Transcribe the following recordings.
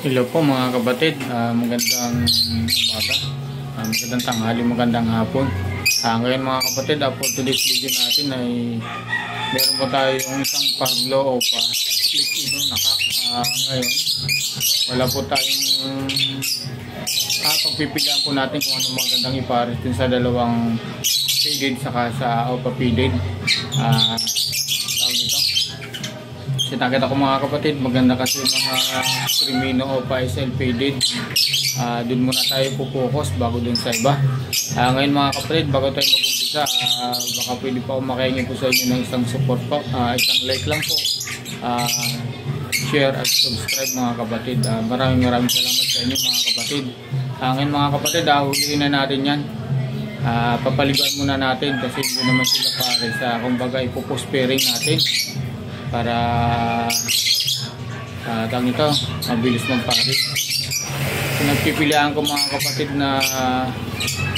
Hello po mga kapatid, magandang umaga, magandang tanghali, magandang hapon. Ngayon mga kapatid, for today's video natin ay meron po tayong isang Parglo Opa split ino nakak. Ngayon wala po tayong pagpipilian po natin kung anong magandang ipares din sa dalawang faded saka sa Opa faded. Kasi nakita ko mga kapatid, maganda kasi mga Crimino Opa SL faded. Dun muna tayo pupokus bago dun sa iba. Ngayon mga kapatid, bago tayo mag-umpisa, baka pwede pa ako makahingi po sa inyo ng isang support po. Isang like lang po, share at subscribe mga kapatid. Maraming salamat sa inyo mga kapatid. Ngayon mga kapatid, huliin na natin yan. Papaliguan muna natin kasi hindi naman sila pare sa kumbaga ipopost pairing natin para tawag ito, mabilis magpares. So, nagpipilian ko mga kapatid na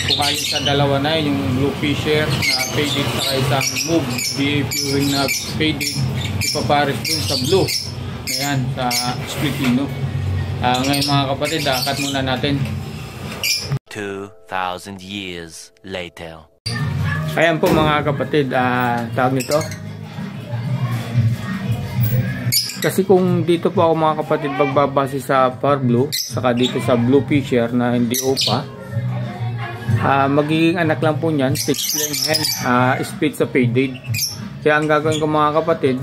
kukain sa dalawa na yun, yung Blue Fisher na faded sa isang Move DFUing na faded, ipapares dun sa Blue. Ayan, sa split ino. Ngayon mga kapatid, cut muna natin. 2,000 years later. Ayan po mga kapatid, tawag nito. Kasi kung dito po ako mga kapatid magbabase sa Parglo, saka dito sa Blue Fisher na hindi Opa, magiging anak lang po niyan, 6 lane hen, split sa faded. Kaya ang gagawin ko mga kapatid,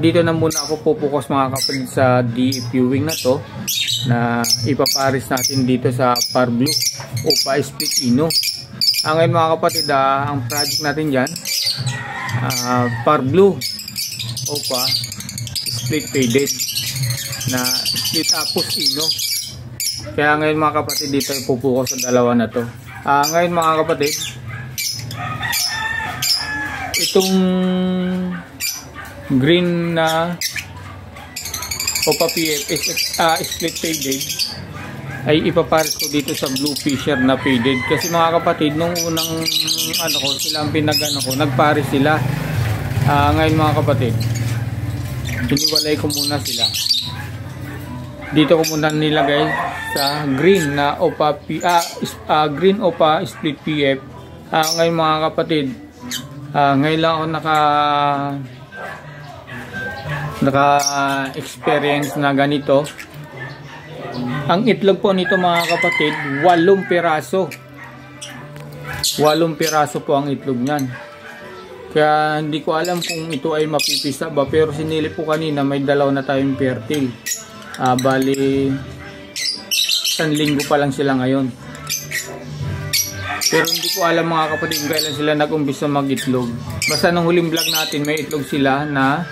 dito na muna ako pupukus mga kapatid sa DFUing na to, na ipapares natin dito sa Parglo Opa split ino. Ngayon mga kapatid, ang project natin dyan, Parglo Opa split faded na split apos ino. Kaya ngayon mga kapatid, dito ay pupuko sa dalawa na to. Ngayon mga kapatid, itong green na Opa PF split faded ay ipapares ko dito sa Blue Fisher na faded. Kasi mga kapatid, nung unang sila ang nagpares sila. Ngayon mga kapatid, hiniwalay ko muna sila. Dito ko muna nilagay sa green na Opa green Opa split PF. Ngayon mga kapatid, ngayon lang ako naka-experience na ganito. Ang itlog po nito mga kapatid, 8 piraso. 8 piraso po ang itlog niyan. Kaya hindi ko alam kung ito ay mapipisa ba, pero sinili po kanina, may dalaw na tayong fertile. Bali 1 linggo pa lang sila ngayon. Pero hindi ko alam mga kapatid kung kailan sila nag-umpisa mag-itlog. Basta nung huling vlog natin may itlog sila na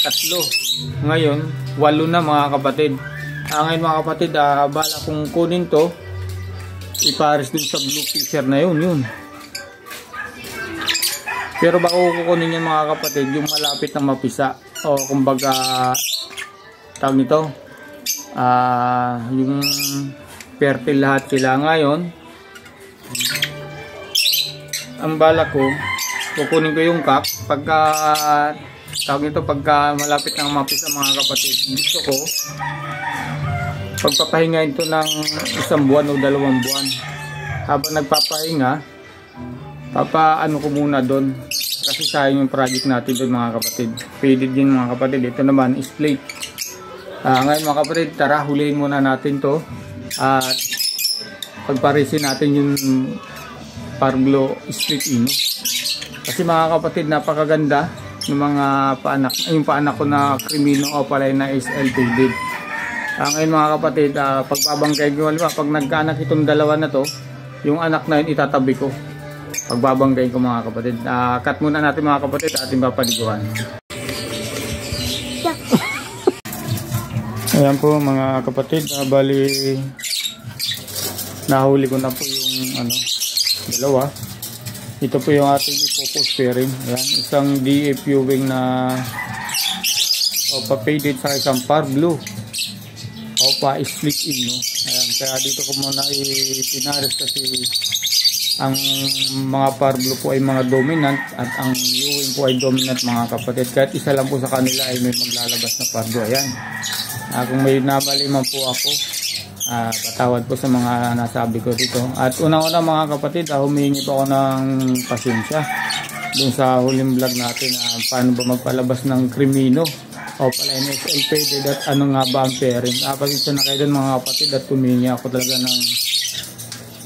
3. Ngayon 8 na mga kapatid. Ngayon mga kapatid, bala kung kunin to, ipares din sa Blue Fisher na yun. Pero bako kukunin niya mga kapatid yung malapit na mapisa, o kumbaga tawag nito, yung fertile lahat sila. Ngayon ang bala ko, kukunin ko yung cup pagka tawag nito, pagka malapit na mapisa mga kapatid. Gusto ko pagpapahinga ito ng 1 buwan o 2 buwan. Habang nagpapahinga, papaano ko muna doon kasi sayang yung project natin doon mga kapatid. Faded din mga kapatid. Ito naman is split. Ngayon mga kapatid, tara huliin muna natin to at pagparisin natin yung Parglo split ino. Kasi mga kapatid, napakaganda ng mga paanak, yung paanak ko na Crimino o pala na SL faded. Ngayon mga kapatid, pagbabangkay ko, pag nagkaanak itong dalawa na to, yung anak na yun itatabi ko pagbabanggain ko mga kapatid. Cut muna natin mga kapatid at ating papaliguan. Ayan po mga kapatid, bali nahuli ko na po yung dalawa. Ito po yung ating ipopost pairing. Ayan, isang DFUing na Opa faded sa isang Parglo Opa split ino. Ayan, kaya dito ko muna ipinares kasi ang mga Parglo po ay mga dominant at ang Ewing po ay dominant mga kapatid. Kahit isa lang po sa kanila ay may maglalabas na Parglo. Ayan. Kung may namali man po ako, patawad po sa mga nasabi ko dito. At unang-una mga kapatid, humingi po ako ng pasensya dun sa huling vlog natin, paano ba magpalabas ng krimino o pala NSL faded at ano nga ba ang pairing. Pasensya na kayo dun mga kapatid, at humingi ako talaga ng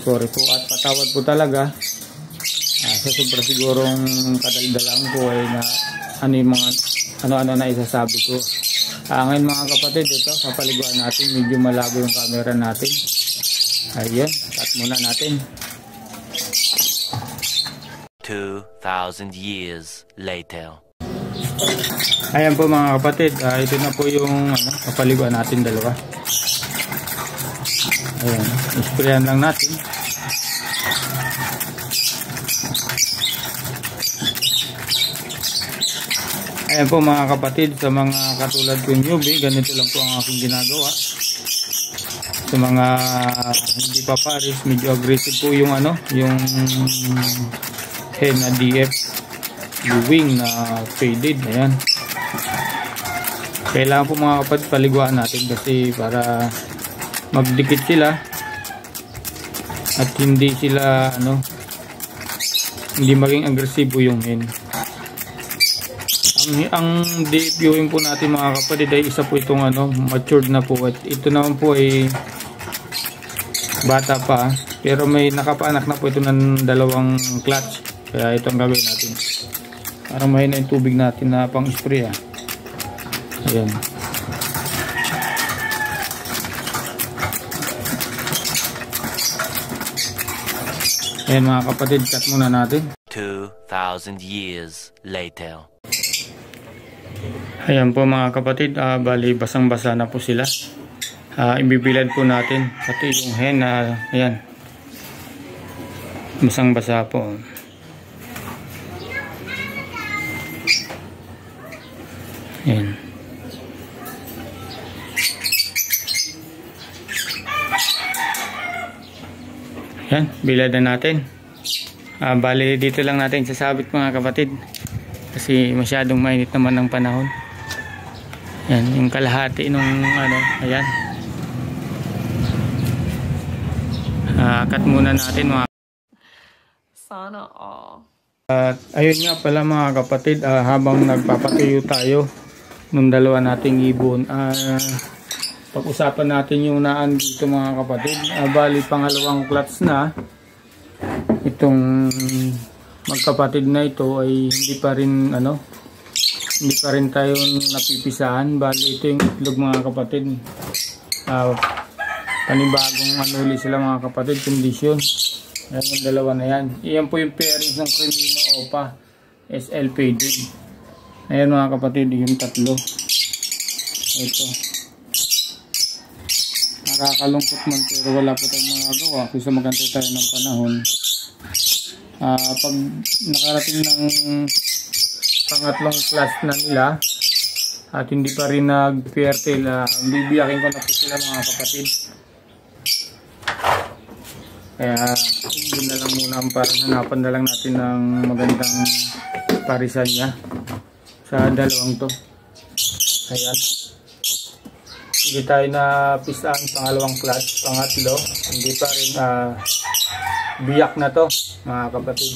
sorry po at patawad po talaga sa sobra sigurong kadaldalang po ay na ano yung mga ano-ano na isasabi ko. Ngayon mga kapatid, ito kapaliguan natin, medyo malabo yung camera natin. Ayun, cut muna natin. 2,000 years later. Ayan po mga kapatid, ito na po yung kapaliguan natin dalawa. Ayan, isprayan lang natin. Ayan po mga kapatid, sa mga katulad kong newbie, ganito lang po ang aking ginagawa. Sa mga hindi pa pares, medyo aggressive po yung yung hen na DF, yung wing na faded. Ayan. Kailangan po mga kapatid paliguan natin kasi para magdikit sila at hindi sila hindi maging agresibo yung hen. Ang debuting po natin mga kapatid ay isa po itong matured na po, at ito naman po ay bata pa pero may nakapaanak na po ito ng dalawang clutch, kaya ito ang gagawin natin para mahina yung tubig natin na pang spray. Ayan. Ayan mga kapatid, cut muna natin. 2,000 years later. Ayan po mga kapatid, bali basang-basa na po sila. Ibibilad po natin pati yung hen na ayan, basang-basa po. Ayan. Ayan, bilad na natin. Bali dito lang natin sasabit mga kapatid kasi masyadong mainit naman ng panahon. Yan, yung kalahati nung ayan. Cut muna natin mga. Sana all. At ayun nga pala mga kapatid, habang nagpapatuyo tayo nung dalawa nating ibon, pag-usapan natin yung naan dito mga kapatid. Bali pangalawang clutch na itong magkapatid na ito ay hindi pa rin tayo napipisahan. Bali ito yung itlog mga kapatid. Panibagong uli sila mga kapatid, kondisyon. Ayan yung dalawa na yan. Iyan po yung pairings ng Crimino Opa SL faded. Ayan mga kapatid, yung tatlo. Ito. Nakakalungkot man pero wala po tayong magagawa kasi magantay tayo ng panahon. Pag nakarating ng pangatlong class na nila at hindi pa rin nag-fertile, bibiyakin ko na po sila mga kapatid. Kaya yun na lang muna ang parang hanapan na lang natin ng magandang parisan niya sa dalawang to. Ayan, hindi tayo na pisaan pangalawang clutch, pangatlo hindi pa rin, biyak na to mga kapatid.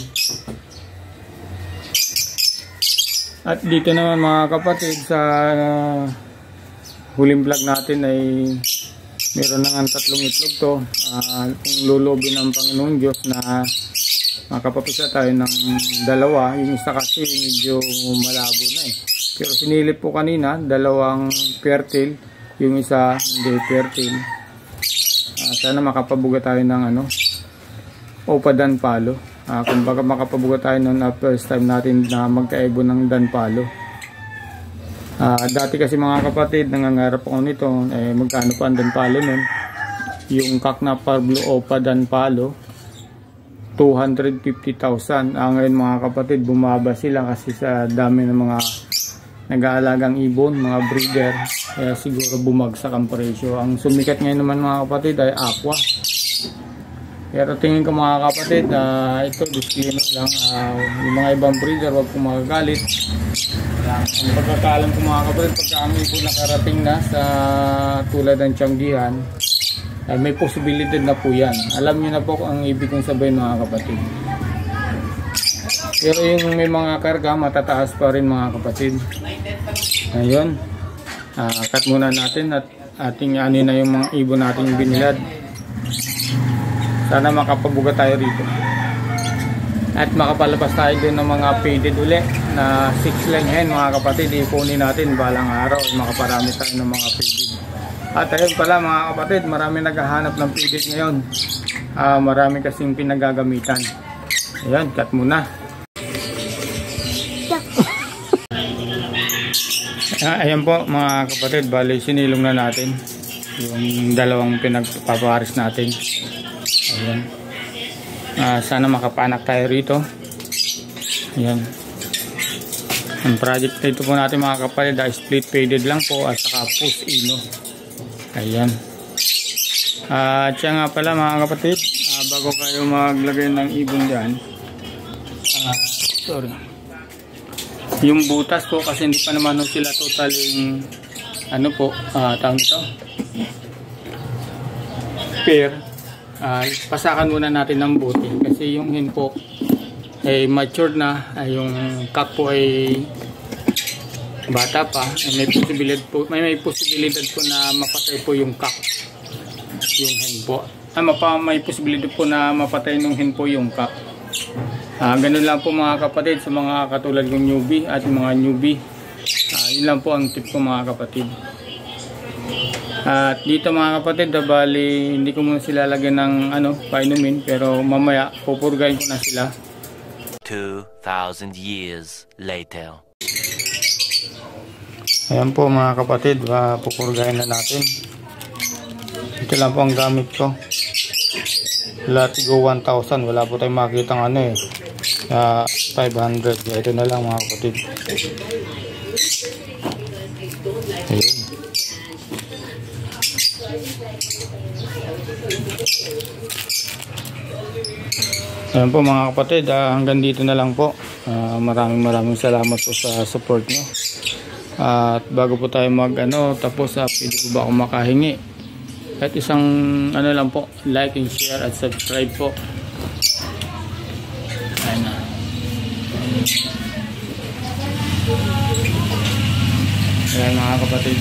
At dito naman mga kapatid sa huling vlog natin ay meron na nga tatlong itlog to. Kung lulobin ng Panginoong Diyos na makapapisa tayo ng dalawa, yung isa kasi medyo malabo na pero sinilip po kanina, dalawang fertile, yung isa hindi fertile. Sana makapabuga tayo ng Opa Danpalo. Kumbaga makapabuga tayo noon na first time natin na magkaibo ng Danpalo. Dati kasi mga kapatid, nangangarap ako nito. Magkano pa ang Danpalo nun? Yung Kakna Pablo Opa Danpalo, 250,000. Ngayon mga kapatid, bumaba sila kasi sa dami ng mga nag-aalagang ibon, mga breeder. Kaya siguro bumagsak ang presyo. Ang sumikat ngayon naman mga kapatid ay Aqua. Pero tingin ko mga kapatid, ito disclaimer lang. Yung mga ibang breeder, wag po magagalit. Ang pagkakaalam ko mga kapatid, pagka ang ibon nakarating na sa tulad ng tiyanggihan, ay may posibilidad na po yan. Alam niyo na po ang ibig kong sabihin mga kapatid. Pero yung may mga karga, matataas pa rin mga kapatid. Ayun. Cut muna natin at ating ano na yung mga ibon nating binilad. Sana makapabuga tayo rito. At makapalabas tayo din ng mga faded uli na 6 line hen mga kapatid. Ipunin natin balang araw. Makaparami tayo ng mga faded. At ayun pala mga kapatid, marami naghahanap ng faded ngayon. Marami kasing pinagagamitan. Ayan, cut muna. Ayan po mga kapatid, bali sinilong na natin yung dalawang pinagpaparis natin. Ayan. Sana makapanak tayo rito. Ayan. Ang project na ito po natin mga kapatid, split faded lang po at saka push ino. Ayan. At siya nga pala mga kapatid, bago kayo maglagay ng ibon dyan, sorry, yung butas ko kasi hindi pa naman sila totaling ano po, tawag nito pair. Pasakan muna natin ng buti kasi yung hen po ay matured na, yung cock po ay bata pa, may posibilidad po na mapatay po yung cock, yung hen po. May posibilidad po na mapatay ng hen po yung cock. Ganun lang po mga kapatid sa mga katulad ng newbie at mga newbie. Yun lang po ang tip ko mga kapatid. At dito mga kapatid, bali hindi ko muna sila lagyan ng painumin, pero mamaya pupurgayin ko na sila. 2,000 years later. Ayan po mga kapatid, pupurgayin na natin. Ito lang po ang gamit ko. Latigo 1,000, wala po tayong makikitang 500. Ito na lang mga kapatid. Ayun. Ayan po mga kapatid, hanggang dito na lang po. Maraming salamat po sa support nyo. At bago po tayo tapos, pwede po ba akong makahingi at isang lang po, like and share at subscribe po. Ayan na. Ayan mga kapatid.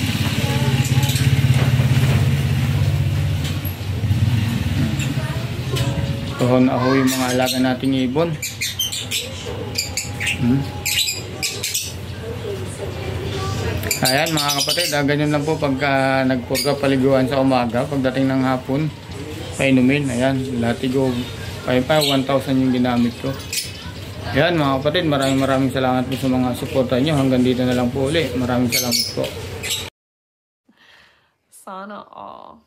Tuhon ako yung mga alaga nating ibon. Ayan mga kapatid, ganyan lang po pagka nagpurga paliguan sa umaga. Pagdating ng hapon, painumin. Ayan, latigo 1,000 yung ginamit ko. Ayan mga kapatid, maraming salamat po sa mga suporta nyo. Hanggang dito na lang po uli. Maraming salamat po. Sana all.